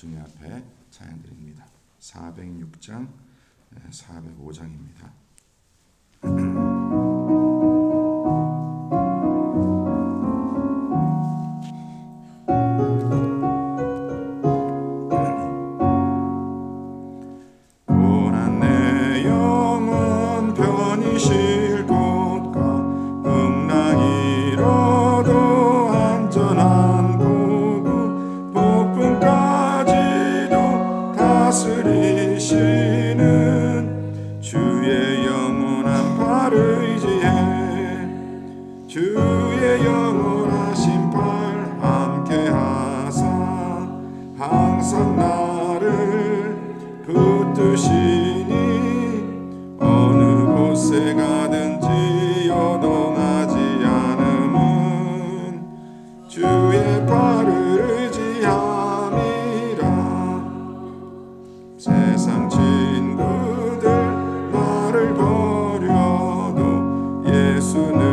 주님 앞에 찬양드립니다. 406장, 405장입니다. 주의 영원하신 팔 함께하사 항상 나를 붙드시니 어느 곳에 가든지 요동하지 않음은 주의 팔을 의지함이라. 세상 친구들 나를 버려도 예수는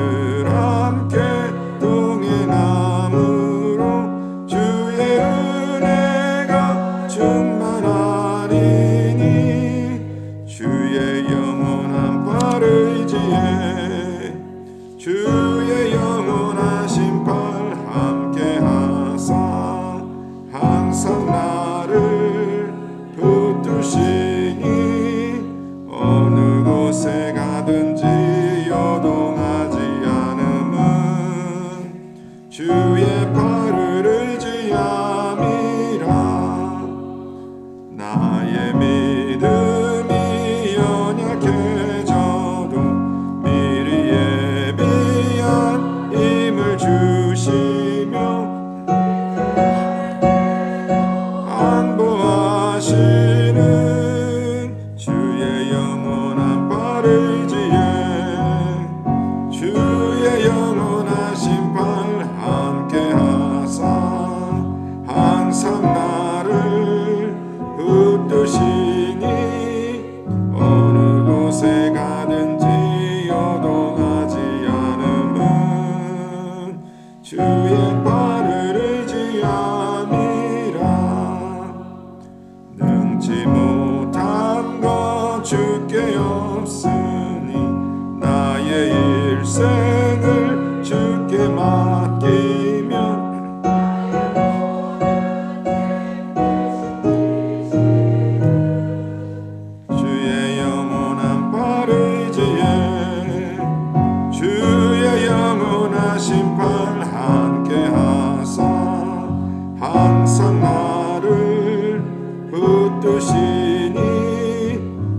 주의 영원하신 팔 함께하사 항상 나를 붙드시니 어느 곳에 가든지 요동하지 않음은 주의 팔을 의지함이라. 나의 믿음이 연약해져도 미리 힘을 주시며 안보하시는 주의 영원한 팔 의지에 주의 영원하신 팔 함께하사 항상 나를 붙드시니 어느 곳에 가든지 요동하지 않음은 주의 팔을 의지함이라. 능치 못한 것 주께 없으니 나의 일생을 주께 맡기면 주의 영원한 팔 의지에 주의 영원하신 팔 함께하사 항상 나를 붙드시니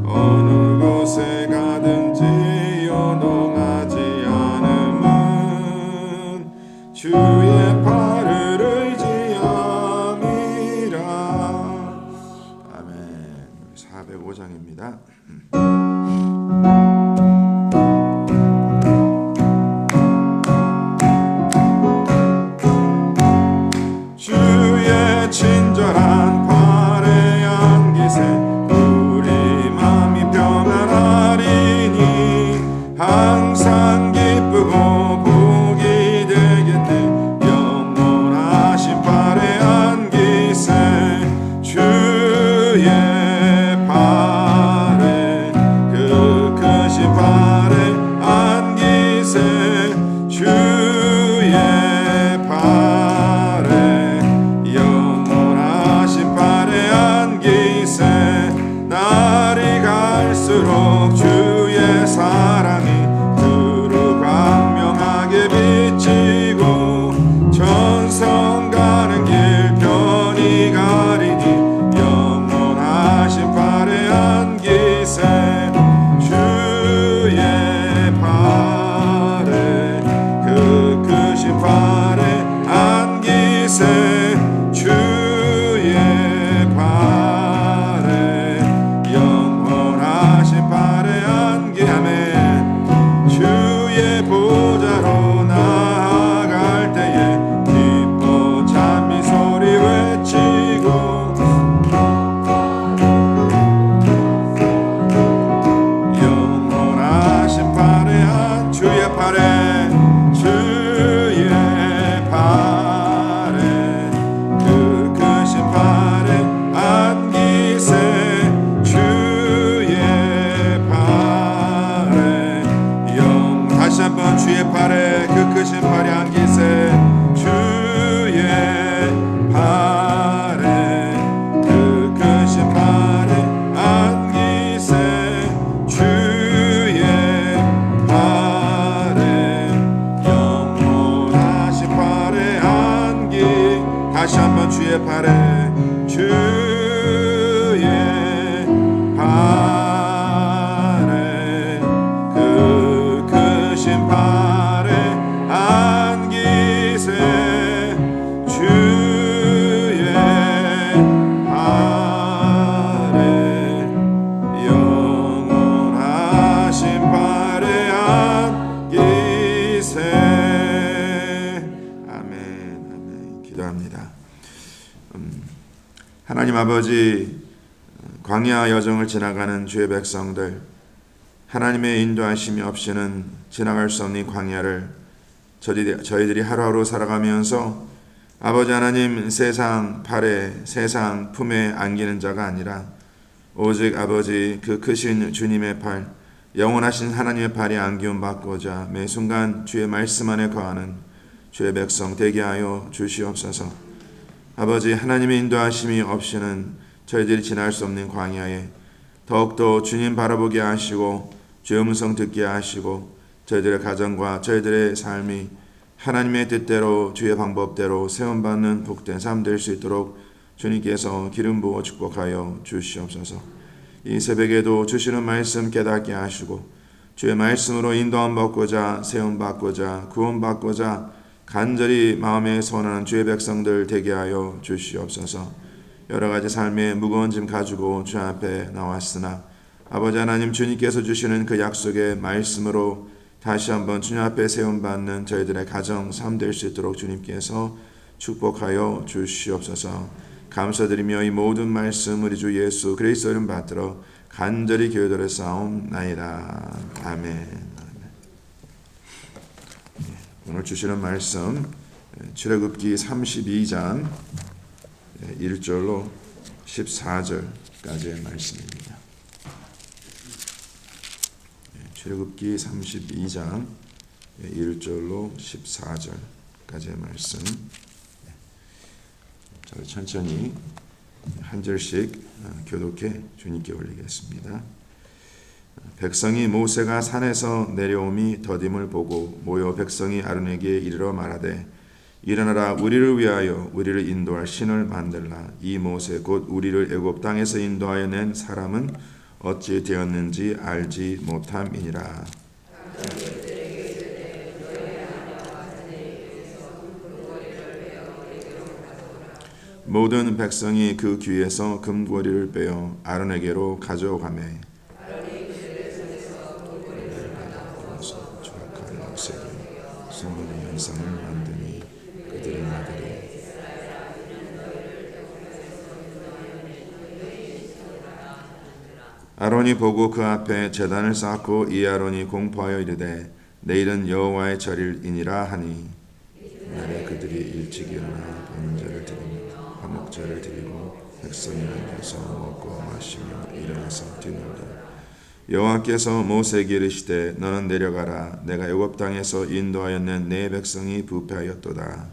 어느 곳에 가든지 요동하지 않음은 주의 팔을 의지함이라. 아멘. 405장입니다. 친절한 팔에 안기세 우리 마음이 평안하리니 항상 기쁘고 복이 되겠네. 영원하신 팔에 안기세 주의 팔에 그 크신 팔에 안기세 주의 팔에 날이 갈수록 주의 사랑이 두루 광명하게 비치고 천성 가는 길 편히 가리니 영원하신 팔에 안기세 주의 팔에 그 크신 팔에 안기세 주의 팔에 영원하신 팔 하나님 아버지, 광야 여정을 지나가는 주의 백성들, 하나님의 인도하심이 없이는 지나갈 수 없는 광야를 저희들이 하루하루 살아가면서 아버지 하나님, 세상 팔에, 세상 품에 안기는 자가 아니라 오직 아버지 그 크신 주님의 팔, 영원하신 하나님의 팔에 안기움 받고자 매 순간 주의 말씀 안에 거하는 주의 백성 되게 하여 주시옵소서. 아버지, 하나님의 인도하심이 없이는 저희들이 지날 수 없는 광야에 더욱더 주님 바라보게 하시고 주의 음성 듣게 하시고 저희들의 가정과 저희들의 삶이 하나님의 뜻대로 주의 방법대로 세움받는 복된 삶 될 수 있도록 주님께서 기름 부어 축복하여 주시옵소서. 이 새벽에도 주시는 말씀 깨닫게 하시고 주의 말씀으로 인도함 받고자 세움받고자 구원받고자 간절히 마음에 소원하는 주의 백성들 되게 하여 주시옵소서. 여러가지 삶의 무거운 짐 가지고 주 앞에 나왔으나 아버지 하나님, 주님께서 주시는 그 약속의 말씀으로 다시 한번 주님 앞에 세움받는 저희들의 가정 삶 될 수 있도록 주님께서 축복하여 주시옵소서. 감사드리며 이 모든 말씀 우리 주 예수 그리스도 이름 받들어 간절히 기도를 싸움나이다. 아멘. 오늘 주시는 말씀 출애굽기 32장 1절로 14절까지의 말씀입니다. 출애굽기 32장 1절로 14절까지의 말씀. 자, 천천히 한 절씩 교독해 주님께 올리겠습니다. 백성이 모세가 산에서 내려옴이 더딤을 보고 모여 백성이 아론에게 이르러 말하되 일어나라, 우리를 위하여 우리를 인도할 신을 만들라. 이 모세 곧 우리를 애굽 땅에서 인도하여 낸 사람은 어찌 되었는지 알지 못함이니라. 모든 백성이 그 귀에서 금고리를 빼어 아론에게로 가져가매 조각할 색이 소문의 형상을 만드니 그들의 아들이 아론이 보고 그 앞에 제단을 쌓고 이 아론이 공포하여 이르되 내일은 여호와의 절일이니라 하니 날에 그들이 일찍 일어나 번제를 드리며 화목제를 드리고 백성이 앉아서 먹고 마시며 일어나서 뛰놀되 여호와께서 모세에게 이르시되 너는 내려가라. 내가 애굽 땅에서 인도하였는 내 백성이 부패하였도다.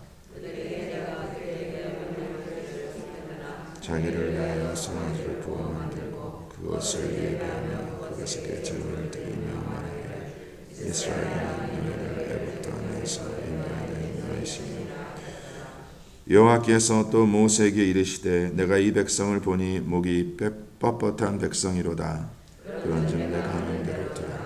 자기를 위하여 성막을 부어 만들고 그것을 예배하며 그것에게 제물을 드리며 말하기를 이스라엘은 너희를 애굽 땅에서 인도하는 너희시니 여호와께서 또 모세에게 이르시되 내가 이 백성을 보니 목이 뻣뻣한 백성이로다. 그런즉 내가 하는 대로 들으라.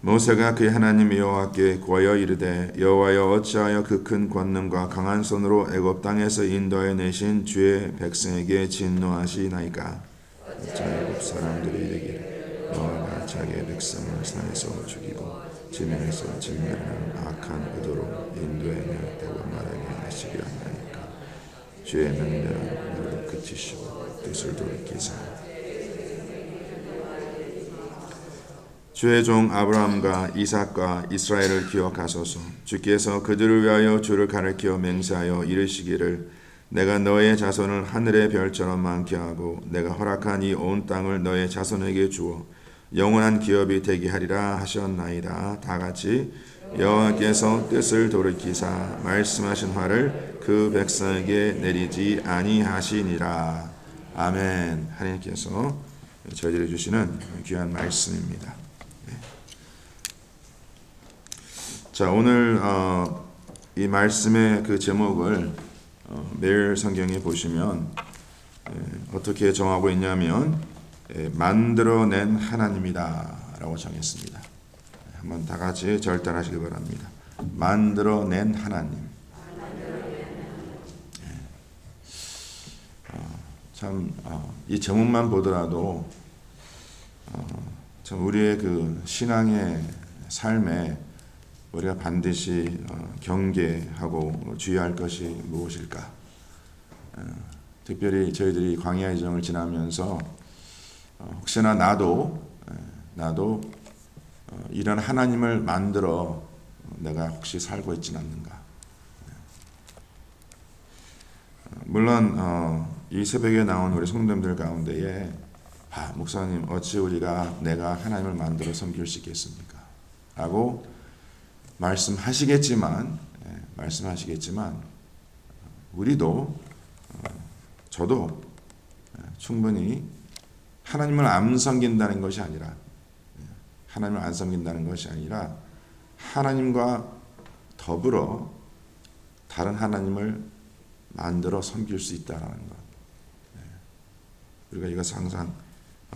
모세가 그의 하나님 여호와께 구하여 이르되 여호와여 어찌하여 그 큰 권능과 강한 손으로 애굽 땅에서 인도하여 내신 주의 백성에게 진노하시나이까. 어찌 애굽 사람들이 이르기를 여호와가 자기의 백성을 산에서 죽이고 지면에서 진멸하는 악한 의도로 인도해 내었다고 말하게 하시려 하나이까. 주의 명령은 너를 그치시고 뜻을 돌이키사 주의 종 아브라함과 이삭과 이스라엘을 기억하소서. 주께서 그들을 위하여 주를 가리켜 맹세하여 이르시기를 내가 너의 자손을 하늘의 별처럼 많게 하고 내가 허락한 이 온 땅을 너의 자손에게 주어 영원한 기업이 되게 하리라 하셨나이다. 다같이 여호와께서 뜻을 돌이키사 말씀하신 화를 그 백성에게 내리지 아니하시니라. 아멘. 하나님께서 저희들이 주시는 귀한 말씀입니다. 자, 오늘 이 말씀의 그 제목을 매일 성경에 보시면 어떻게 정하고 있냐면 만들어낸 하나님이다 라고 정했습니다. 한번 다 같이 절단하시기 바랍니다. 만들어낸 하나님. 참 이 제목만 보더라도 참 우리의 그 신앙의 삶에 우리가 반드시 경계하고 주의할 것이 무엇일까? 특별히 저희들이 광야 여정을 지나면서 혹시나 나도 이런 하나님을 만들어 내가 혹시 살고 있지는 않는가? 물론 이 새벽에 나온 우리 성도님들 가운데에 목사님 어찌 내가 하나님을 만들어 섬길 수 있겠습니까? 라고 말씀하시겠지만 우리도 저도 충분히 하나님을 안 섬긴다는 것이 아니라 하나님과 더불어 다른 하나님을 만들어 섬길 수 있다는 것. 우리가 이것을 항상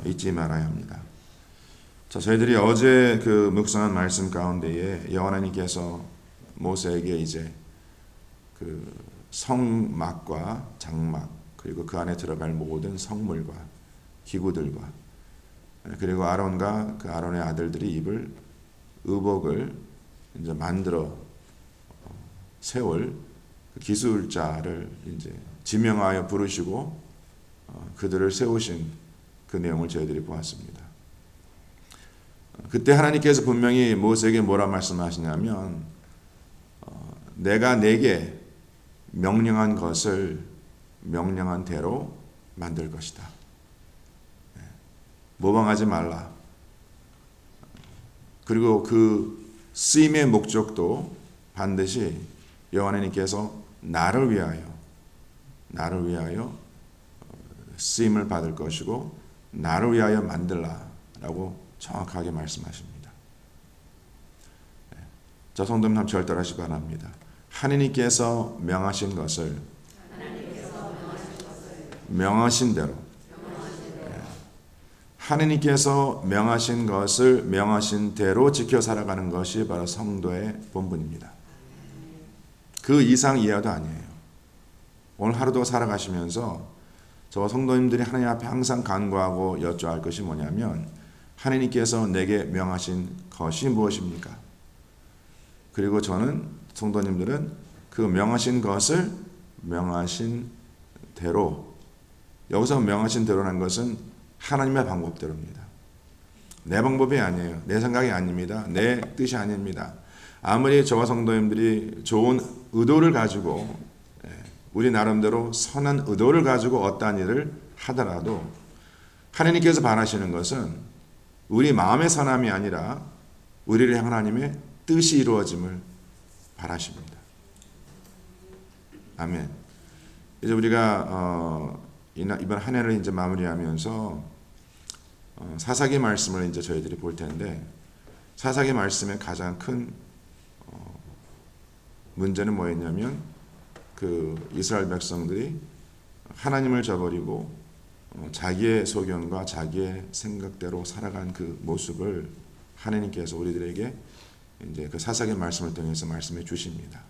잊지 말아야 합니다. 자, 저희들이 어제 그 묵상한 말씀 가운데에 여호와 하나님께서 모세에게 이제 그 성막과 장막 그리고 그 안에 들어갈 모든 성물과 기구들과 그리고 아론과 그 아론의 아들들이 입을 의복을 이제 만들어 세울 그 기술자를 이제 지명하여 부르시고 그들을 세우신 그 내용을 저희들이 보았습니다. 그때 하나님께서 분명히 모세에게 뭐라 말씀하시냐면 내가 내게 명령한 것을 명령한 대로 만들 것이다. 모방하지 말라. 그리고 그 쓰임의 목적도 반드시 여호와 하나님께서 나를 위하여 쓰임을 받을 것이고 나를 위하여 만들라라고 정확하게 말씀하십니다. 자, 성도님 한번 절 따라하시기 바랍니다. 하나님께서 명하신 것을 명하신 대로 하나님께서 명하신 것을 명하신 대로 지켜 살아가는 것이 바로 성도의 본분입니다. 그 이상 이하도 아니에요. 오늘 하루도 살아가시면서 저와 성도님들이 하나님 앞에 항상 간구하고 여쭤할 것이 뭐냐면 하나님께서 내게 명하신 것이 무엇입니까? 그리고 저는 성도님들은 그 명하신 것을 명하신 대로, 여기서 명하신 대로라는 것은 하나님의 방법대로입니다. 내 방법이 아니에요. 내 생각이 아닙니다. 내 뜻이 아닙니다. 아무리 저와 성도님들이 좋은 의도를 가지고 우리 나름대로 선한 의도를 가지고 어떠한 일을 하더라도 하나님께서 바라시는 것은 우리 마음의 선함이 아니라 우리를 향한 하나님의 뜻이 이루어짐을 바라십니다. 아멘. 이제 우리가 이번 한 해를 이제 마무리하면서 사사기 말씀을 이제 저희들이 볼 텐데 사사기 말씀의 가장 큰 문제는 뭐였냐면 그 이스라엘 백성들이 하나님을 저버리고 자기의 소견과 자기의 생각대로 살아간 그 모습을 하나님께서 우리들에게 이제 그 사사기 말씀을 통해서 말씀해 주십니다.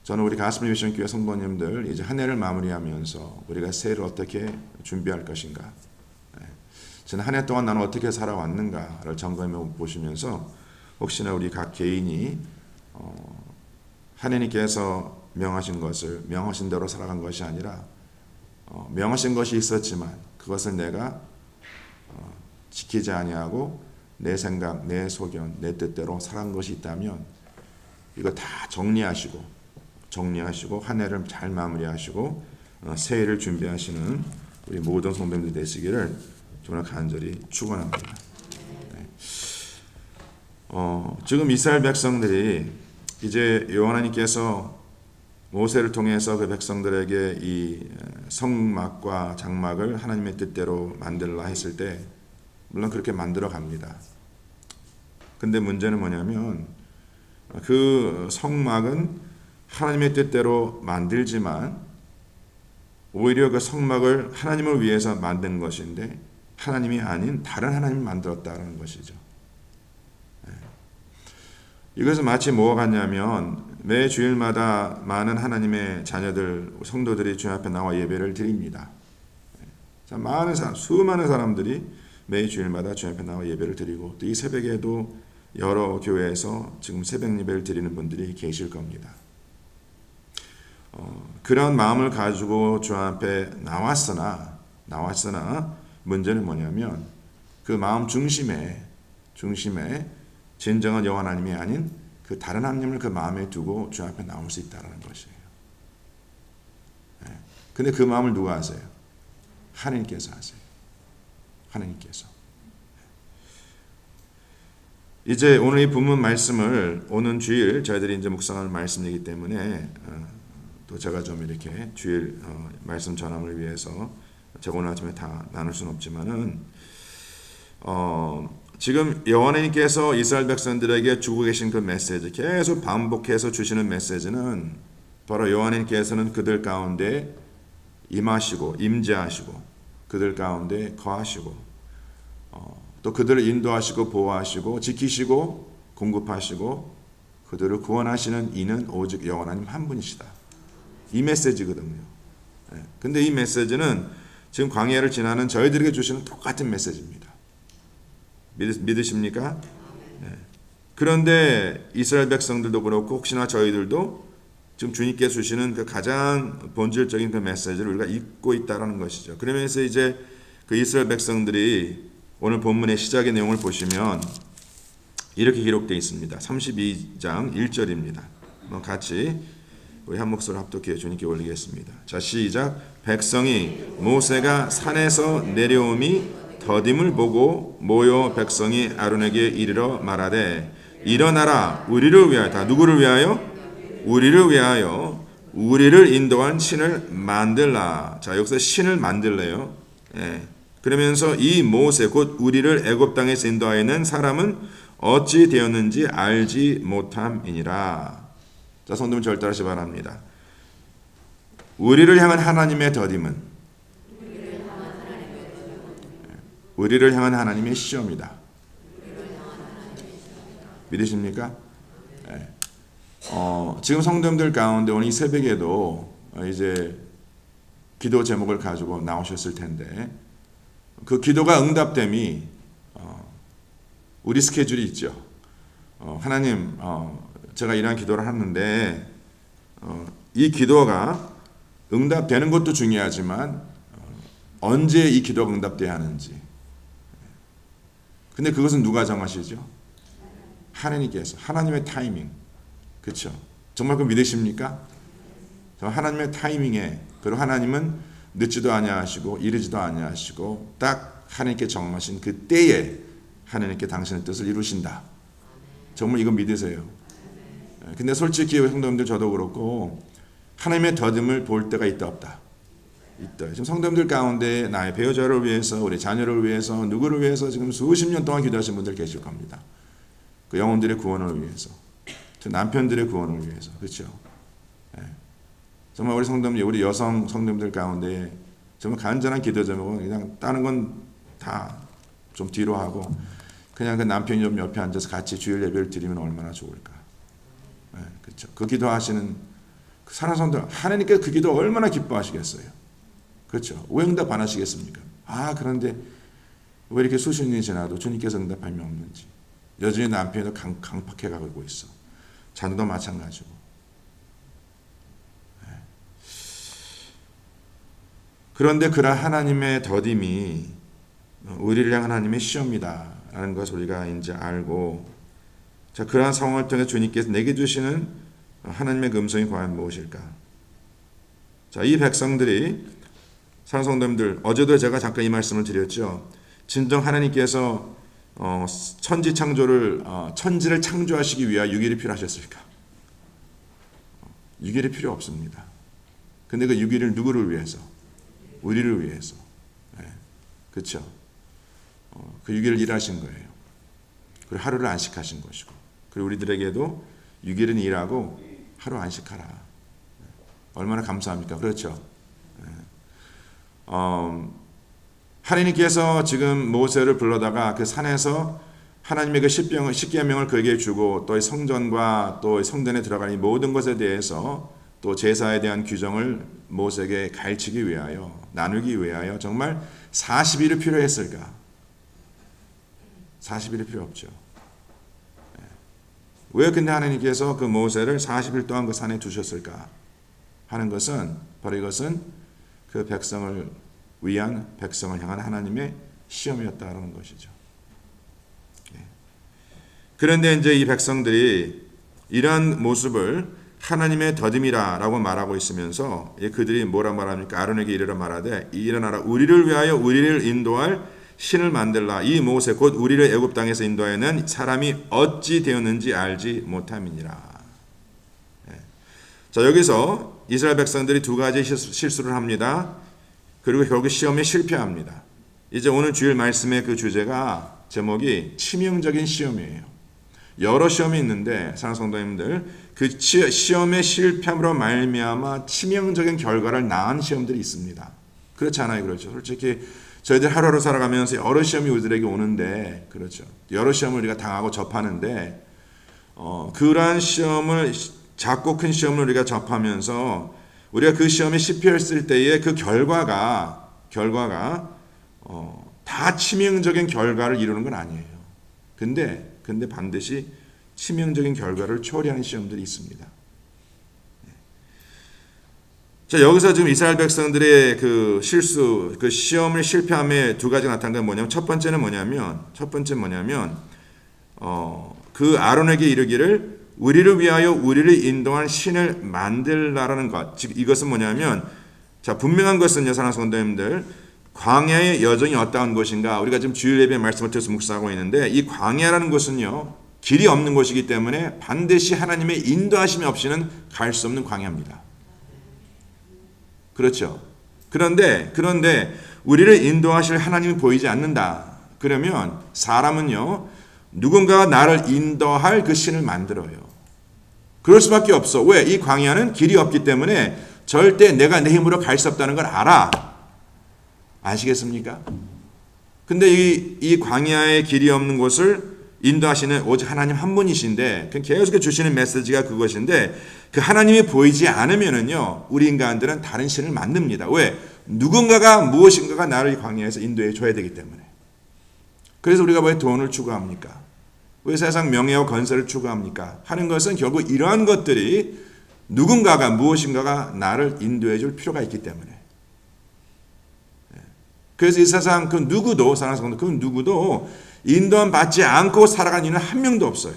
저는 우리 가스미 미션 교회 성도님들 이제 한 해를 마무리하면서 우리가 새해를 어떻게 준비할 것인가, 지난 한 해 동안 나는 어떻게 살아왔는가를 점검해 보시면서 혹시나 우리 각 개인이 하나님께서 명하신 것을 명하신 대로 살아간 것이 아니라 명하신 것이 있었지만 그것을 내가 지키지 아니하고 내 생각, 내 소견, 내 뜻대로 살아간 것이 있다면 이거 다 정리하시고 한 해를 잘 마무리하시고 새해를 준비하시는 우리 모든 성도님들 되시기를 정말 간절히 축원합니다. 지금 이스라엘 백성들이 이제 여호와 하나님께서 모세를 통해서 그 백성들에게 이 성막과 장막을 하나님의 뜻대로 만들라 했을 때 물론 그렇게 만들어 갑니다. 근데 문제는 뭐냐면 그 성막은 하나님의 뜻대로 만들지만 오히려 그 성막을 하나님을 위해서 만든 것인데 하나님이 아닌 다른 하나님을 만들었다는 것이죠. 이것은 마치 뭐와 같냐면 매 주일마다 많은 하나님의 자녀들, 성도들이 주님 앞에 나와 예배를 드립니다. 수많은 사람들이 매 주일마다 주님 앞에 나와 예배를 드리고 또 이 새벽에도 여러 교회에서 지금 새벽 예배를 드리는 분들이 계실 겁니다. 그런 마음을 가지고 주 앞에 나왔으나 문제는 뭐냐면 그 마음 중심에 진정한 여호와 하나님이 아닌 그 다른 하나님을 그 마음에 두고 주 앞에 나올 수 있다는 것이에요. 근데 그 마음을 누가 아세요? 하나님께서 아세요. 하나님께서. 이제 오늘 이 본문 말씀을 오는 주일 저희들이 이제 묵상할 말씀이기 때문에 또 제가 좀 이렇게 주일 말씀 전함을 위해서 제가 오늘 아침에 다 나눌 수는 없지만은 지금 여호와 하나님께서 이스라엘 백성들에게 주고 계신 그 메시지, 계속 반복해서 주시는 메시지는 바로 여호와 하나님께서는 그들 가운데 임하시고 임재하시고 그들 가운데 거하시고 또 그들을 인도하시고 보호하시고 지키시고 공급하시고 그들을 구원하시는 이는 오직 여호와 하나님 한 분이시다. 이 메시지거든요. 근데 이 메시지는 지금 광야를 지나는 저희들에게 주시는 똑같은 메시지입니다. 믿으십니까? 그런데 이스라엘 백성들도 그렇고 혹시나 저희들도 지금 주님께서 주시는 그 가장 본질적인 그 메시지를 우리가 잊고 있다라는 것이죠. 그러면서 이제 그 이스라엘 백성들이 오늘 본문의 시작의 내용을 보시면 이렇게 기록되어 있습니다. 32장 1절입니다. 같이 우리 한 목소리 합독해 주님께 올리겠습니다. 자, 시작. 백성이 모세가 산에서 내려옴이 더딤을 보고 모여 백성이 아론에게 이르러 말하되 일어나라 우리를 위하여. 다 누구를 위하여? 우리를 위하여 우리를 인도한 신을 만들라. 자, 여기서 신을 만들래요. 그러면서 이 모세 곧 우리를 애굽 땅에서 인도하여낸 사람은 어찌 되었는지 알지 못함이니라. 자, 성도님 절대하시 바랍니다. 우리를 향한 하나님의 더딤은 우리를 향한 하나님의 시험이다. 믿으십니까? 지금 성도님들 가운데 오늘 이 새벽에도 이제 기도 제목을 가지고 나오셨을 텐데 그 기도가 응답됨이 우리 스케줄이 있죠. 하나님, 제가 이러한 기도를 하는데 이 기도가 응답되는 것도 중요하지만 언제 이 기도가 응답돼야 하는지. 근데 그것은 누가 정하시죠? 하나님께서. 하나님의 타이밍. 그렇죠? 정말 그거 믿으십니까? 하나님의 타이밍에, 그리고 하나님은 늦지도 아니하시고 이르지도 아니하시고 딱 하나님께 정하신 그 때에 하나님께 당신의 뜻을 이루신다. 정말 이거 믿으세요? 근데 솔직히 성도님들 저도 그렇고 하나님의 더듬을 볼 때가 있다 없다. 있다. 지금 성도님들 가운데 나의 배우자를 위해서, 우리 자녀를 위해서, 누구를 위해서 지금 수십 년 동안 기도하신 분들 계실 겁니다. 그 영혼들의 구원을 위해서, 남편들의 구원을 위해서, 그렇죠? 정말 우리 성도님, 우리 여성 성도님들 가운데 정말 간절한 기도 제목은 그냥 다른 건 다 좀 뒤로 하고 그냥 그 남편이 좀 옆에 앉아서 같이 주일 예배를 드리면 얼마나 좋을까. 그렇죠? 그 기도하시는 그 사랑하는 성도들, 하나님께서 그 기도 얼마나 기뻐하시겠어요. 그렇죠? 왜 응답 안 하시겠습니까? 그런데 왜 이렇게 수십 년이 지나도 주님께서 응답함이 없는지. 여전히 남편도 강팍해 가고 있어. 자녀도 마찬가지고. 그런데 그러한 하나님의 더딤이 우리를 향한 하나님의 시험이다라는 것을 우리가 이제 알고, 자, 그러한 상황을 통해 주님께서 내게 주시는 하나님의 음성이 과연 무엇일까? 자, 이 백성들이, 사랑하는 성도님들, 어제도 제가 잠깐 이 말씀을 드렸죠. 진정 하나님께서 천지를 창조하시기 위하여 6일이 필요하셨을까? 6일이 필요 없습니다. 근데 그 6일을 누구를 위해서? 우리를 위해서. 그렇죠? 그 6일을 일하신 거예요. 그리고 하루를 안식하신 것이고, 그리고 우리들에게도 6일은 일하고 하루 안식하라. 얼마나 감사합니까? 그렇죠? 하나님께서 지금 모세를 불러다가 그 산에서 하나님의 그 십계명을 그에게 주고, 또 성전과 또 성전에 들어가는 이 모든 것에 대해서, 또 제사에 대한 규정을 모세에게 가르치기 위하여, 나누기 위하여 정말 40일이 필요했을까? 40일이 필요 없죠. 왜 근데 하나님께서 그 모세를 40일 동안 그 산에 두셨을까 하는 것은 바로 이것은 그 백성을 위한, 백성을 향한 하나님의 시험이었다는 것이죠. 그런데 이제 이 백성들이 이러한 모습을 하나님의 더듬이라라고 말하고 있으면서 그들이 뭐라 말합니까? 아론에게 이르라 말하되 일어나라 우리를 위하여 우리를 인도할 신을 만들라. 이 모세 곧 우리를 애굽 땅에서 인도하여낸 사람이 어찌 되었는지 알지 못함이니라. 자, 여기서 이스라엘 백성들이 두 가지 실수를 합니다. 그리고 결국 시험에 실패합니다. 이제 오늘 주일 말씀의 그 주제가 제목이 치명적인 시험이에요. 여러 시험이 있는데 사랑하는 성도님들, 그 시험의 실패함으로 말미암아 치명적인 결과를 낳은 시험들이 있습니다. 그렇지 않아요? 그렇죠. 솔직히 저희들 하루하루 살아가면서 여러 시험이 우리들에게 오는데, 그렇죠. 여러 시험을 우리가 당하고 접하는데, 그러한 시험을, 작고 큰 시험을 우리가 접하면서 우리가 그 시험에 실패했을 때의 그 결과가 다 치명적인 결과를 이루는 건 아니에요. 근데 반드시 치명적인 결과를 초래하는 시험들이 있습니다. 자, 여기서 지금 이스라엘 백성들의 그 실수, 그 시험을 실패함에 두 가지 나타난 건 뭐냐면, 첫 번째는 뭐냐면, 그 아론에게 이르기를 우리를 위하여 우리를 인도한 신을 만들라라는 것. 즉 이것은 뭐냐면, 자, 분명한 것은요, 사랑하는 성도님들, 광야의 여정이 어떠한 것인가, 우리가 지금 주일 예배 말씀을 통해서 묵상하고 있는데, 이 광야라는 것은요 길이 없는 곳이기 때문에 반드시 하나님의 인도하심이 없이는 갈 수 없는 광야입니다. 그렇죠. 그런데 우리를 인도하실 하나님이 보이지 않는다. 그러면 사람은요 누군가가 나를 인도할 그 신을 만들어요. 그럴 수밖에 없어. 왜? 이 광야는 길이 없기 때문에 절대 내가 내 힘으로 갈 수 없다는 걸 알아. 아시겠습니까? 근데 이 광야의 길이 없는 곳을 인도하시는 오직 하나님 한 분이신데, 계속 주시는 메시지가 그것인데, 그 하나님이 보이지 않으면은요 우리 인간들은 다른 신을 만듭니다. 왜? 누군가가 무엇인가가 나를 이 광야에서 인도해 줘야 되기 때문에. 그래서 우리가 왜 돈을 추구합니까? 왜 세상 명예와 건설을 추구합니까? 하는 것은 결국 이러한 것들이 누군가가 무엇인가가 나를 인도해 줄 필요가 있기 때문에. 그래서 이 세상 그 누구도, 사랑하는 성도, 그 누구도 인도함 받지 않고 살아가는 이는 한 명도 없어요.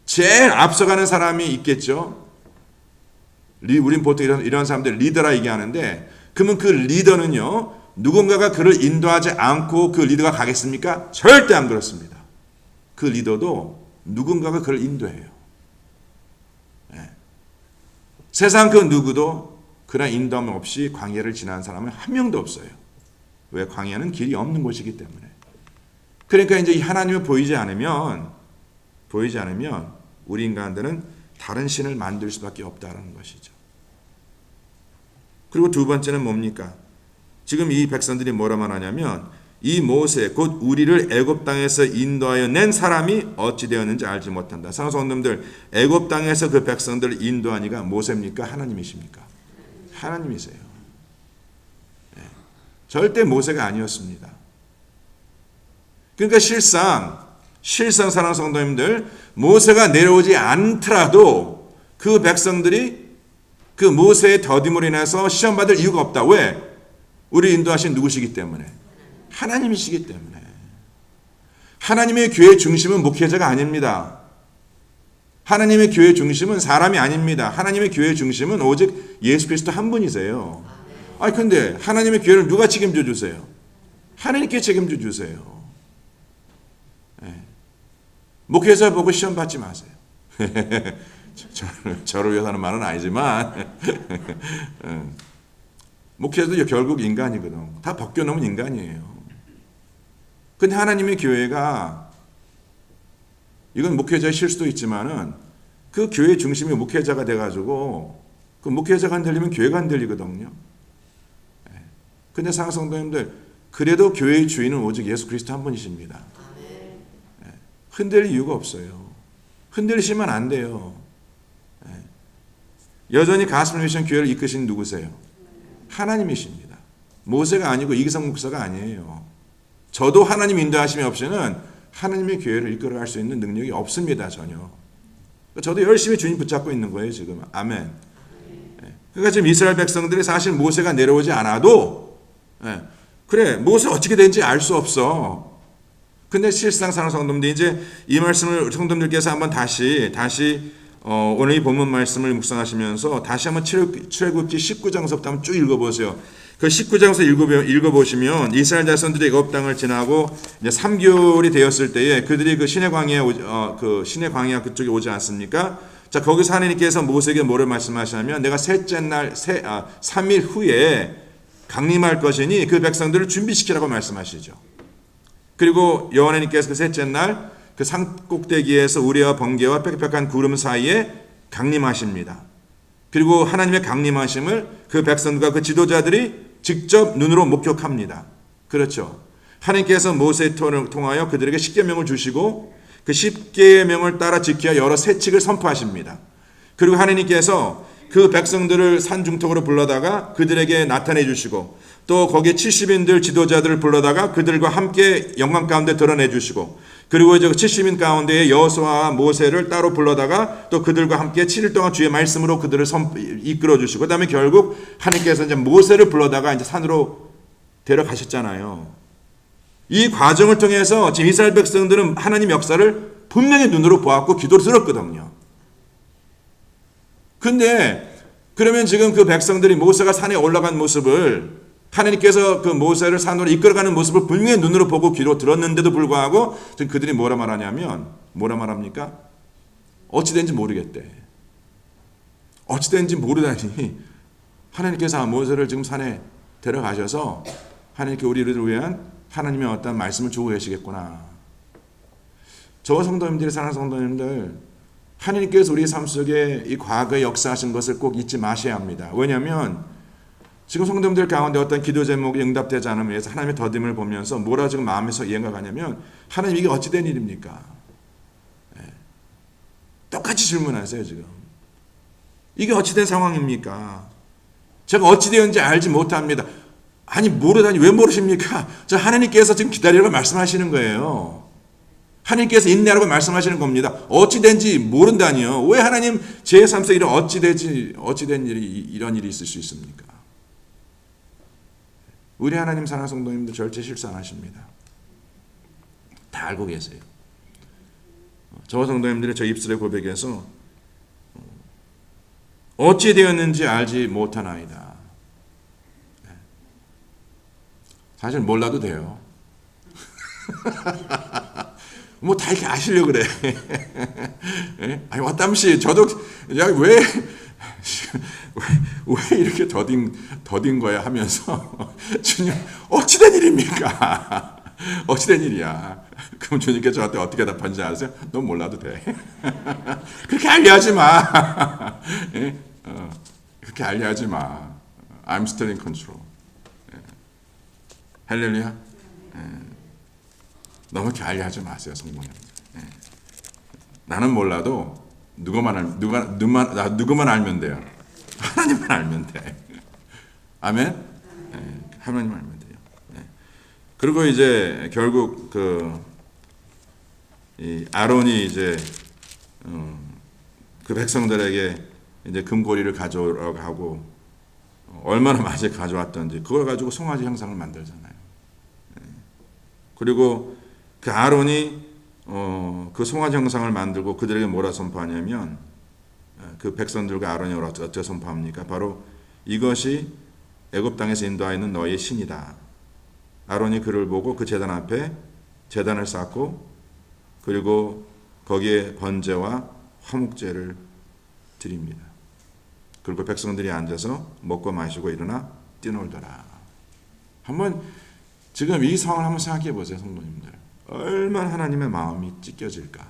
제일 앞서가는 사람이 있겠죠. 우린 보통 이런 사람들 리더라 얘기하는데, 그러면 그 리더는요 누군가가 그를 인도하지 않고 그 리더가 가겠습니까? 절대 안 그렇습니다. 그 리더도 누군가가 그를 인도해요. 세상 그 누구도 그런 인도함 없이 광야를 지나는 사람은 한 명도 없어요. 왜? 광야는 길이 없는 곳이기 때문에. 그러니까 이제 이 하나님을 보이지 않으면 우리 인간들은 다른 신을 만들 수밖에 없다는 것이죠. 그리고 두 번째는 뭡니까? 지금 이 백성들이 뭐라 말하냐면, 이 모세 곧 우리를 애굽 땅에서 인도하여 낸 사람이 어찌 되었는지 알지 못한다. 사랑하는 성도님들, 애굽 땅에서 그 백성들을 인도한 이가 모세입니까? 하나님이십니까? 하나님이세요. 절대 모세가 아니었습니다. 그러니까 실상 사랑하는 성도님들, 모세가 내려오지 않더라도 그 백성들이 그 모세의 더딤으로 인해서 시험받을 이유가 없다. 왜? 우리 인도하신 누구시기 때문에? 하나님이시기 때문에. 하나님의 교회의 중심은 목회자가 아닙니다. 하나님의 교회의 중심은 사람이 아닙니다. 하나님의 교회의 중심은 오직 예수 그리스도 한 분이세요. 아니 근데 하나님의 교회를 누가 책임져 주세요? 하나님께 책임져 주세요. 목회자 보고 시험 받지 마세요. 저를 위해서 하는 말은 아니지만 목회자도 결국 인간이거든. 다 벗겨놓으면 인간이에요. 근데 하나님의 교회가, 이건 목회자의 실수도 있지만은 그 교회 중심이 목회자가 돼가지고 그 목회자가 흔들리면 교회가 흔들리거든요. 근데 사랑하는 성도님들, 그래도 교회의 주인은 오직 예수 그리스도 한 분이십니다. 흔들릴 이유가 없어요. 흔들리시면 안 돼요. 여전히 가슴을 위신 교회를 이끄신 누구세요? 하나님이십니다. 모세가 아니고 이기성 목사가 아니에요. 저도 하나님 인도하심이 없이는 하나님의 교회를 이끌어갈 수 있는 능력이 없습니다. 전혀. 저도 열심히 주님 붙잡고 있는 거예요. 지금. 아멘. 그러니까 지금 이스라엘 백성들이 사실 모세가 내려오지 않아도 그래 모세 어떻게 되는지 알 수 없어. 근데 실상 사랑하는 성도님들 이제 이 말씀을 성도님들께서 한번 다시 오늘 이 본문 말씀을 묵상하시면서 다시 한번 출애굽기 19장서부터 한번 쭉 읽어보세요. 그 19장서 읽어보시면 이스라엘 자손들이 애굽 땅을 지나고 이제 3개월이 되었을 때에 그들이 그 시내 광야 그쪽에 오지 않습니까? 자, 거기서 하나님께서 모세에게 뭐를 말씀하시냐면 내가 셋째 날 3일 후에 강림할 것이니 그 백성들을 준비시키라고 말씀하시죠. 그리고 여호와 하나님께서 그 셋째 날 그 산 꼭대기에서 우레와 번개와 빽빽한 구름 사이에 강림하십니다. 그리고 하나님의 강림하심을 그 백성과 그 지도자들이 직접 눈으로 목격합니다. 그렇죠. 하나님께서 모세를 통하여 그들에게 십계명을 주시고 그 십계명을 따라 지켜야 여러 세칙을 선포하십니다. 그리고 하나님께서 그 백성들을 산중턱으로 불러다가 그들에게 나타내 주시고 또 거기에 70인들 지도자들을 불러다가 그들과 함께 영광 가운데 드러내 주시고 그리고 이제 70인 가운데에 여호수아와 모세를 따로 불러다가 또 그들과 함께 7일 동안 주의 말씀으로 그들을 이끌어 주시고 그다음에 결국 하나님께서 이제 모세를 불러다가 이제 산으로 데려가셨잖아요. 이 과정을 통해서 지금 이스라엘 백성들은 하나님 역사를 분명히 눈으로 보았고 기도를 들었거든요. 근데 그러면 지금 그 백성들이 모세가 산에 올라간 모습을 하나님께서 그 모세를 산으로 이끌어가는 모습을 분명히 눈으로 보고 귀로 들었는데도 불구하고 지금 그들이 뭐라 말합니까? 어찌된지 모르겠대. 어찌된지 모르다니 하나님께서 모세를 지금 산에 데려가셔서 하나님께 우리를 위한 하나님의 어떤 말씀을 주고 계시겠구나. 저 성도님들이 사랑하는 성도님들 하나님께서 우리의 삶 속에 이 과거에 역사하신 것을 꼭 잊지 마셔야 합니다. 왜냐하면 지금 성도님들 가운데 어떤 기도 제목이 응답되지 않음에 의해서 하나님의 더딤을 보면서 뭐라 지금 마음에서 이해가 가냐면 하나님 이게 어찌된 일입니까? 똑같이 질문하세요 지금. 이게 어찌된 상황입니까? 제가 어찌되었는지 알지 못합니다. 아니 모르다니 왜 모르십니까? 저 하나님께서 지금 기다리라고 말씀하시는 거예요. 하나님께서 인내하라고 말씀하시는 겁니다. 어찌된지 모른다니요. 왜 하나님 제 삶 속에 어찌된 일이 이런 일이 있을 수 있습니까? 우리 하나님 사랑하는 성도님들 절대 실수 안 하십니다. 다 알고 계세요. 저 성도님들이 저 입술의 고백에서 어찌 되었는지 알지 못하나이다. 사실 몰라도 돼요. 뭐 다 이렇게 아시려고 그래. 아니 왔담시 저도 왜 이렇게 더딘 거야 하면서 주님 어찌된 일입니까? 어찌된 일이야? 그럼 주님께서 저한테 어떻게 답하는지 아세요? 넌 몰라도 돼. 그렇게 알려하지 마. 그렇게 알려하지 마. I'm still in control. 할렐루야. 너무 이렇게 알려하지 마세요, 성도님. 나는 몰라도 누구만 알면 돼요. 하나님만 알면 돼. 아멘. 하나님만 알면 돼요. 그리고 이제 결국 이 아론이 이제 그 백성들에게 이제 금고리를 가져오라고 하고 얼마나 많이 가져왔던지 그걸 가지고 송아지 형상을 만들잖아요. 그리고 그 아론이 그 송아지 형상을 만들고 그들에게 뭐라 선포하냐면 그 백성들과 아론이 어떻게 선포합니까? 바로 이것이 애굽 땅에서 인도하여 너희의 신이다. 아론이 그를 보고 그 제단 앞에 제단을 쌓고 그리고 거기에 번제와 화목제를 드립니다. 그리고 백성들이 앉아서 먹고 마시고 일어나 뛰놀더라. 한번 지금 이 상황을 한번 생각해 보세요, 성도님들. 얼마나 하나님의 마음이 찢겨질까.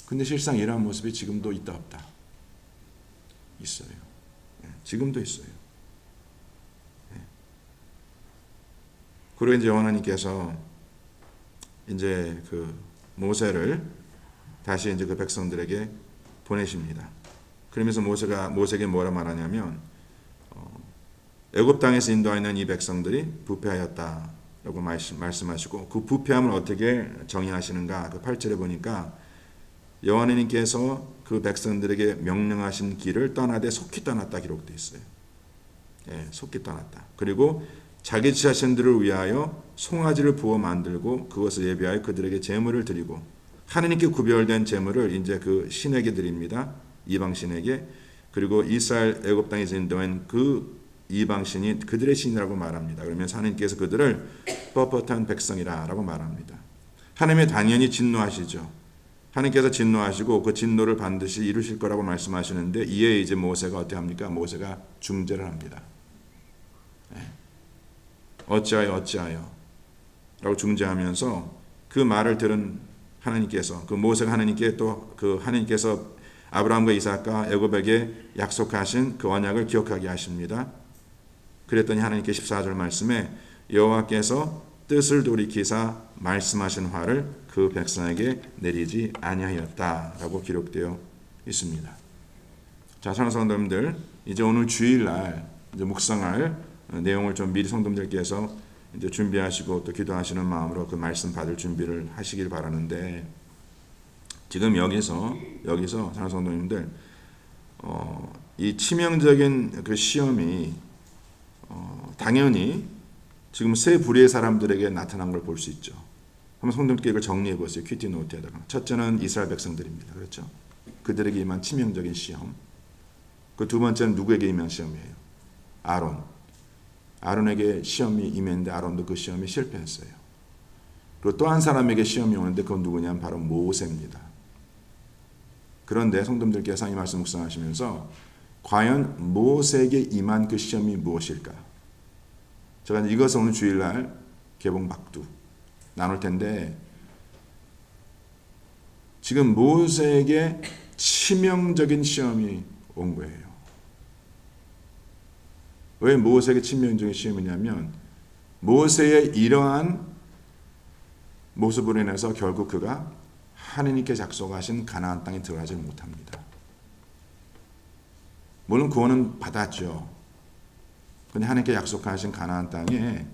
근데 실상 이러한 모습이 지금도 있다 없다? 있어요. 지금도 있어요. 그리고 이제 하나님께서 이제 그 모세를 다시 이제 그 백성들에게 보내십니다. 그러면서 모세에게 뭐라 말하냐면 애굽 땅에서 인도하여 이 백성들이 부패하였다. 라고 말씀하시고 그 부패함을 어떻게 정의하시는가? 그 8절에 보니까 여호와 하나님께서 그 백성들에게 명령하신 길을 떠나되 속히 떠났다 기록되어 있어요. 예, 속히 떠났다. 그리고 자기 자신들을 위하여 송아지를 부어 만들고 그것을 예비하여 그들에게 제물을 드리고 하나님께 구별된 제물을 이제 그 신에게 드립니다. 이방 신에게. 그리고 이스라엘 애굽 땅에서 인도한 그 이방 신이 그들의 신이라고 말합니다. 그러면서 하나님께서 그들을 뻣뻣한 백성이라고 말합니다. 하나님이 당연히 진노하시죠. 하나님께서 진노하시고 그 진노를 반드시 이루실 거라고 말씀하시는데 이에 이제 모세가 어떻게 합니까? 모세가 중재를 합니다. 어찌하여 라고 중재하면서 그 말을 들은 하나님께서 그 모세가 하나님께 또 그 하나님께서 아브라함과 이삭과 애굽에게 약속하신 그 언약을 기억하게 하십니다. 그랬더니 하나님께 14절 말씀에 여호와께서 뜻을 돌이키사 말씀하신 화를 그 백성에게 내리지 아니하였다라고 기록되어 있습니다. 자, 사랑하는 성도님들, 이제 오늘 주일날 이제 묵상할 내용을 좀 미리 성도님들께서 이제 준비하시고 또 기도하시는 마음으로 그 말씀 받을 준비를 하시길 바라는데 지금 여기서 사랑하는 성도님들 이 치명적인 그 시험이 당연히 지금 세 부류의 사람들에게 나타난 걸 볼 수 있죠. 한번 성도님께 이걸 정리해 보세요. 큐티 노트에다가. 첫째는 이스라엘 백성들입니다. 그렇죠? 그들에게 임한 치명적인 시험. 그 두 번째는 누구에게 임한 시험이에요? 아론에게 시험이 임했는데 아론도 그 시험에 실패했어요. 그리고 또 한 사람에게 시험이 오는데 그건 누구냐면 바로 모세입니다. 그런데 성도님들께서 이 말씀 묵상하시면서 과연 모세에게 임한 그 시험이 무엇일까? 제가 이것을 오늘 주일날 개봉박두 나눌 텐데 지금 모세에게 치명적인 시험이 온 거예요. 왜 모세에게 치명적인 시험이냐면 모세의 이러한 모습으로 인해서 결국 그가 하나님께 약속하신 가나안 땅에 들어가지 못합니다. 물론 구원은 받았죠. 근데 하나님께 약속하신 가나안 땅에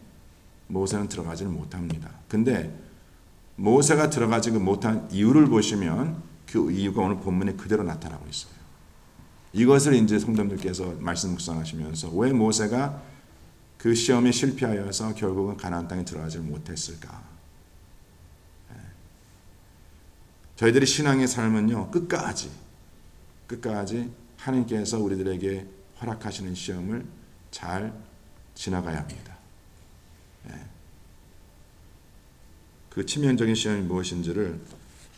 모세는 들어가지를 못합니다. 근데 모세가 들어가지 못한 이유를 보시면 그 이유가 오늘 본문에 그대로 나타나고 있어요. 이것을 이제 성도님들께서 말씀 묵상하시면서 왜 모세가 그 시험에 실패하여서 결국은 가나안 땅에 들어가지 못했을까? 저희들이 신앙의 삶은요 끝까지 하나님께서 우리들에게 허락하시는 시험을 잘 지나가야 합니다. 그 치명적인 시험이 무엇인지를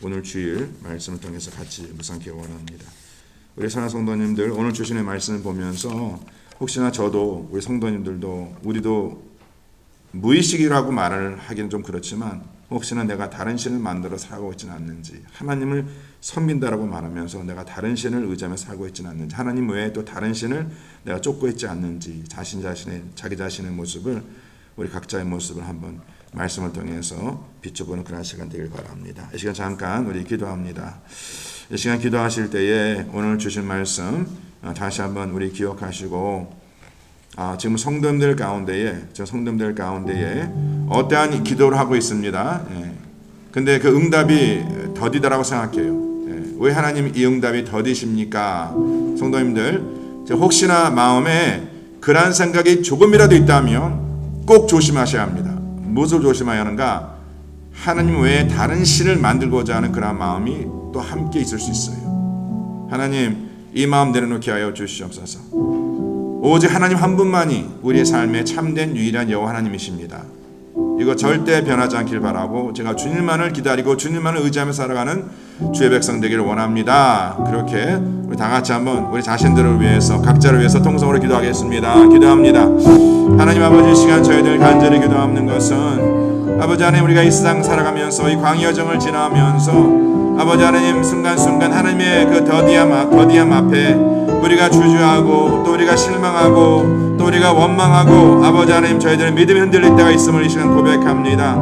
오늘 주일 말씀을 통해서 같이 묵상하기 원합니다. 우리 사랑하는 성도님들, 오늘 주시는 말씀을 보면서 혹시나 저도 우리 성도님들도 우리도 무의식이라고 말을 하기는 좀 그렇지만 혹시나 내가 다른 신을 만들어 살아가고 있지는 않는지, 하나님을 섬긴다라고 말하면서 내가 다른 신을 의지하며 살고 있지는 않는지, 하나님 외에 또 다른 신을 내가 쫓고 있지 않는지, 자기 자신의 모습을, 우리 각자의 모습을 한번 말씀을 통해서 비춰보는 그런 시간 되길 바랍니다. 이 시간 잠깐 우리 기도합니다. 이 시간 기도하실 때에 오늘 주신 말씀 다시 한번 우리 기억하시고 지금 성도님들 가운데에 어떠한 기도를 하고 있습니다. 근데 그 응답이 더디다라고 생각해요. 왜 하나님 이 응답이 더디십니까? 성도님들, 혹시나 마음에 그러한 생각이 조금이라도 있다면 꼭 조심하셔야 합니다. 무엇을 조심해야 하는가? 하나님 외에 다른 신을 만들고자 하는 그러한 마음이 또 함께 있을 수 있어요. 하나님, 이 마음 내려놓게 하여 주시옵소서. 오직 하나님 한 분만이 우리의 삶의 참된 유일한 여호와 하나님이십니다. 이거 절대 변하지 않길 바라고 제가 주님만을 기다리고 주님만을 의지하며 살아가는 주의 백성 되기를 원합니다. 그렇게 우리 다 같이 한번 우리 자신들을 위해서, 각자를 위해서 통성으로 기도하겠습니다. 기도합니다. 하나님 아버지, 이 시간 저희들 간절히 기도하는 것은 아버지 하나님, 우리가 이 세상 살아가면서 이 광야 여정을 지나면서 아버지 하나님, 순간순간 하나님의 그 더디함 앞에 우리가 주저하고 또 우리가 실망하고 또 우리가 원망하고 아버지 하나님, 저희들의 믿음이 흔들릴 때가 있음을 이 시간 고백합니다.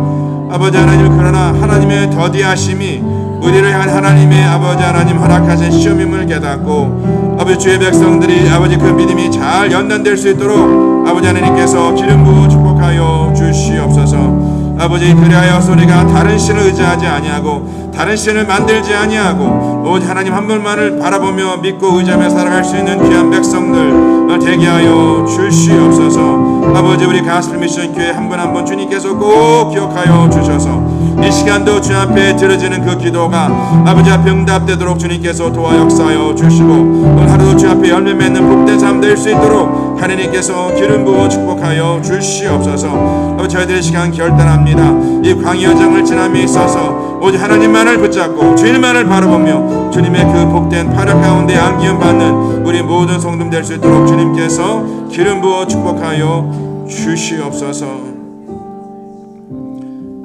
아버지 하나님, 그러나 하나님의 더디하심이 우리를 향한 하나님의 아버지 하나님 허락하신 시험임을 깨닫고 아버지 주의 백성들이 아버지 그 믿음이 잘 연단될 수 있도록 아버지 하나님께서 기름 부어 축복하여 주시옵소서. 주시옵소서. 아버지, 그리하여서 우리가 다른 신을 의지하지 아니하고 다른 신을 만들지 아니하고 오직 하나님 한 분만을 바라보며 믿고 의지하며 살아갈 수 있는 귀한 백성들 되게 하여 주시옵소서. 아버지, 우리 가스펠 미션 교회 한 분 한 분 주님께서 꼭 기억하여 주셔서 이 시간도 주 앞에 들어지는 그 기도가 아버지 앞에 응답되도록 주님께서 도와 역사하여 주시고 오늘 하루도 주 앞에 열매 맺는 복된 삶 될 수 있도록 하나님께서 기름 부어 축복하여 주시옵소서. 아버지, 저희들의 시간 결단합니다. 이 광야 여정을 지남에 있어서 오직 하나님만을 붙잡고 주님만을 바라보며 주님의 그 복된 팔을 가운데 안기움 받는 우리 모든 성도들 될 수 있도록 주님께서 기름 부어 축복하여 주시옵소서.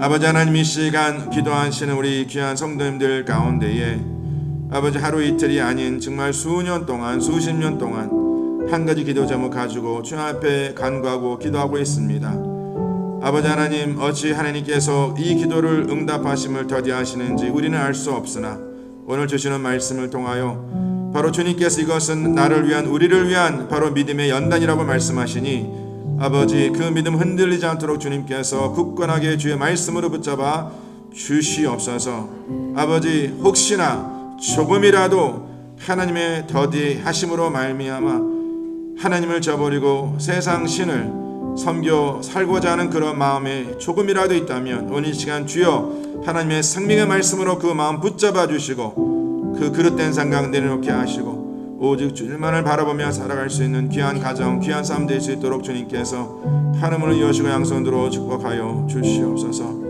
아버지 하나님, 이 시간 기도하시는 우리 귀한 성도님들 가운데에 아버지 하루 이틀이 아닌 정말 수년 동안 수십 년 동안 한 가지 기도 제목 가지고 주님 앞에 간구하고 기도하고 있습니다. 아버지 하나님, 어찌 하나님께서 이 기도를 응답하심을 더디하시는지 우리는 알 수 없으나 오늘 주시는 말씀을 통하여 바로 주님께서 이것은 나를 위한 우리를 위한 바로 믿음의 연단이라고 말씀하시니 아버지, 그 믿음 흔들리지 않도록 주님께서 굳건하게 주의 말씀으로 붙잡아 주시옵소서. 아버지, 혹시나 조금이라도 하나님의 더디하심으로 말미암아 하나님을 저버리고 세상 신을 섬겨 살고자 하는 그런 마음에 조금이라도 있다면 오늘 이 시간 주여 하나님의 생명의 말씀으로 그 마음 붙잡아 주시고 그 그릇된 생각 내려놓게 하시고 오직 주님만을 바라보며 살아갈 수 있는 귀한 가정, 귀한 삶 될 수 있도록 주님께서 하늘문을 여시고 양손으로 축복하여 주시옵소서.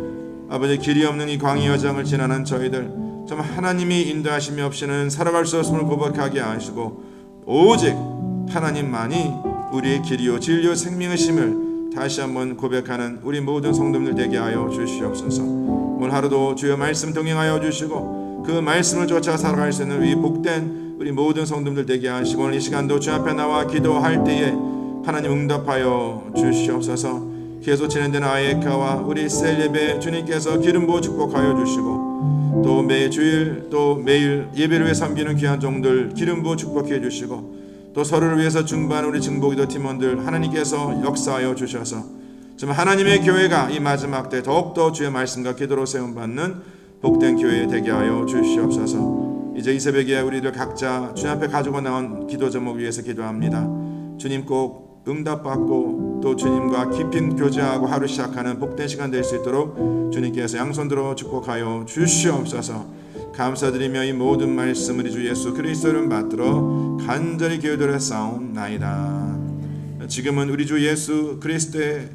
아버지, 길이 없는 이 광야 여정을 지나는 저희들 정말 하나님이 인도하심이 없이는 살아갈 수 없음을 고백하게 하시고 오직 하나님만이 우리의 길이요 진리요 생명이심을 다시 한번 고백하는 우리 모든 성도들 되게 하여 주시옵소서. 오늘 하루도 주의 말씀 동행하여 주시고 그 말씀을 쫓아 살아갈 수 있는 우리 복된 우리 모든 성도들 되게 하시고 오늘 이 시간도 주 앞에 나와 기도할 때에 하나님 응답하여 주시옵소서. 계속 진행되는 아예카와 우리 셀 예배 주님께서 기름 부어 축복하여 주시고 또 매주일 또 매일 예배를 위해 섬기는 귀한 종들 기름 부어 축복해 주시고 또 서로를 위해서 중보하는 우리 증보기도 팀원들 하나님께서 역사하여 주셔서 정말 하나님의 교회가 이 마지막 때 더욱더 주의 말씀과 기도로 세움받는 복된 교회 되게 하여 주시옵소서. 이제 이 새벽에 우리들 각자 주님 앞에 가지고 나온 기도 제목 위해서 기도합니다. 주님 꼭 응답받고 또 주님과 깊이 교제하고 하루 시작하는 복된 시간 될 수 있도록 주님께서 양손 들어 축복하여 주시옵소서. 감사드리며 이 모든 말씀을 주 예수 그리스도를 받들어 간절히 기도를 쌓옵나이다. 지금은 우리 주 예수 그리스도의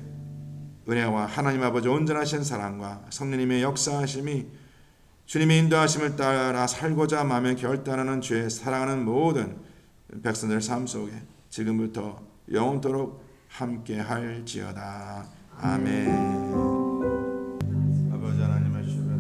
은혜와 하나님 아버지 온전하신 사랑과 성령님의 역사하심이 주님의 인도하심을 따라 살고자 마음에 결단하는 주의 사랑하는 모든 백성들 삶 속에 지금부터 영원토록 함께 할지어다. 아멘. 아버지 하나님의 주변에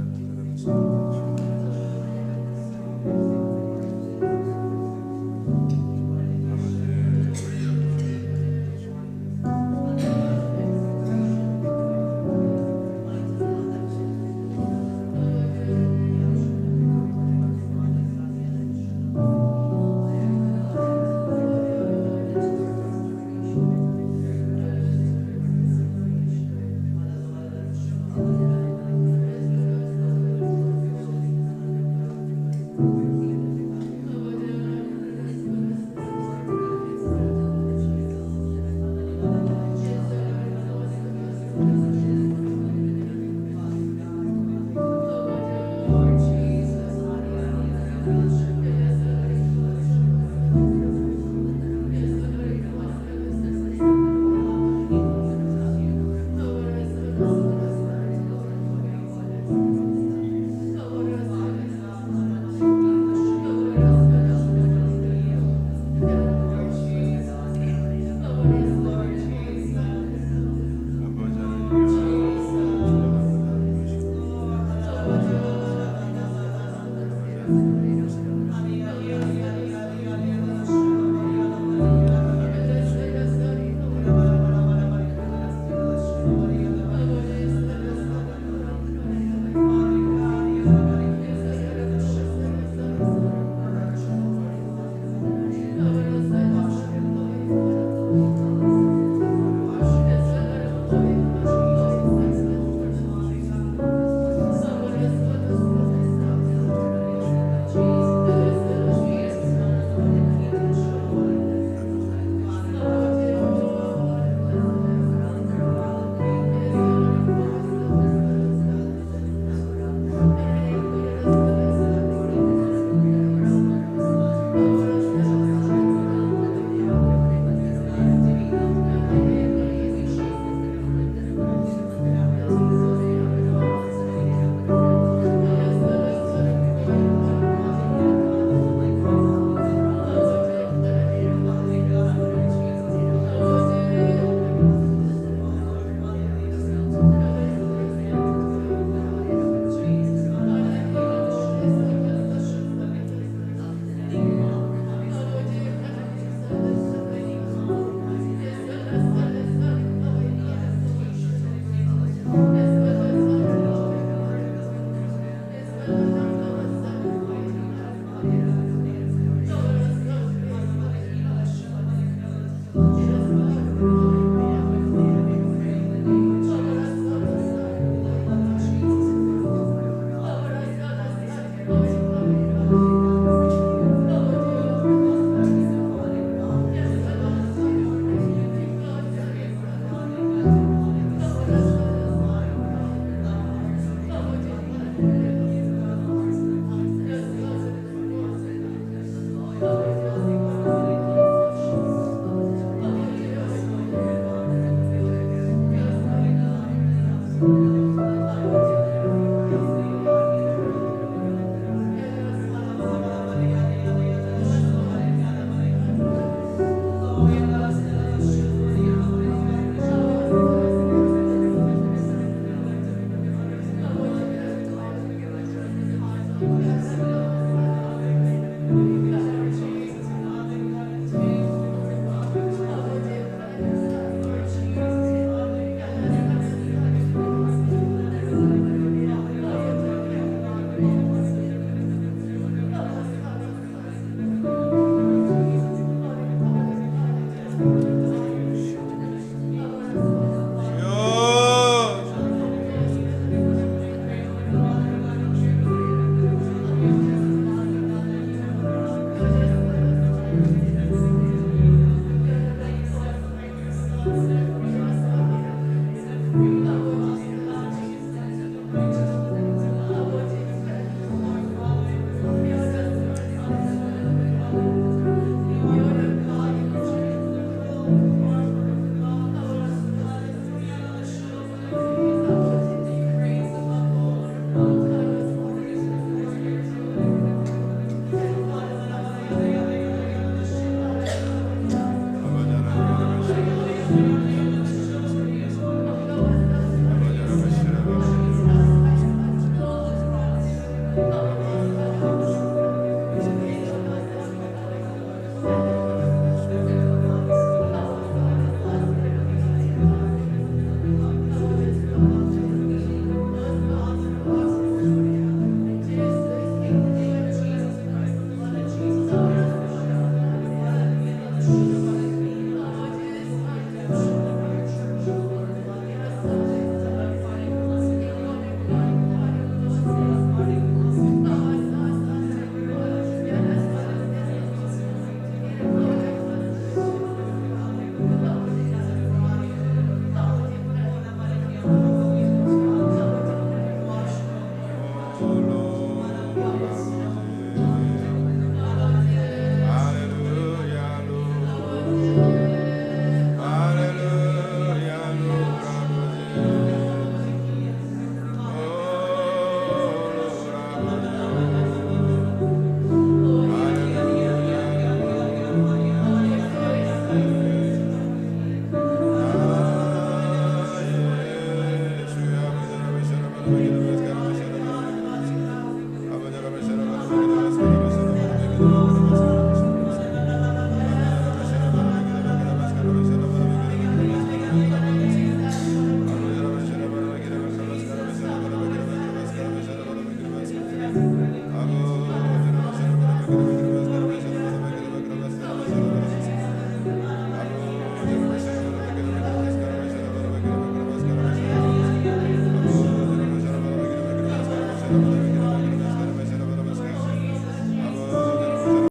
네.